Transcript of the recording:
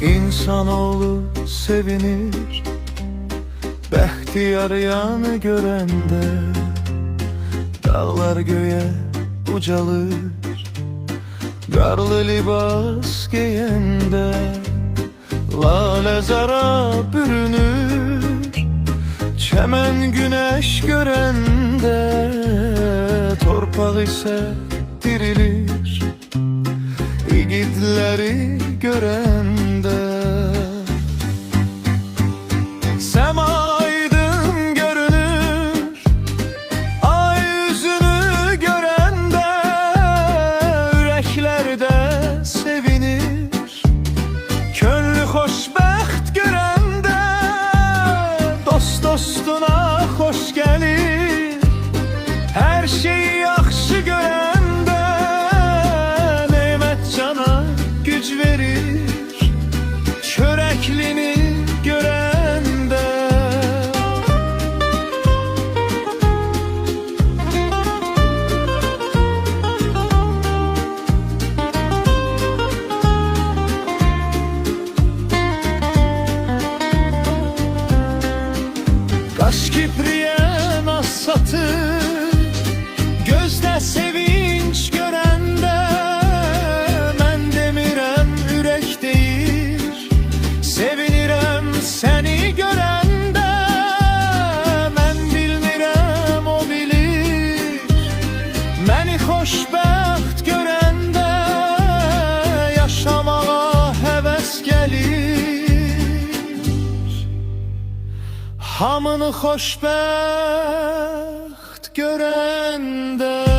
İnsanoğlu sevinir Bəxtiyar yanı görəndə. Dağlar göğe ucalır Qarlı libas giyəndə. Lalə zara bürünür Çəmən güneş görəndə. Torpaq isə dirilir İgidləri görəndə. Səma aydın görünür Ay üzünü görəndə. Ürəklərdə sevinir Könlü xoşbəxt görəndə. Dost dostuna xoş gəlir Hər şeyi yaxşı görəndə. Nemət cana güc verir Çörəklini görəndə. Qaş kipriyə naz satır Gözdə sevinç görəndə. Mən demirəm ürək deyir Sevinirəm səni görəndə. Mən bilmirəm o bilir Məni xoşbəxt görəndə. Yaşamağa həvəs gəlir Hamını xoşbəxt görəndə.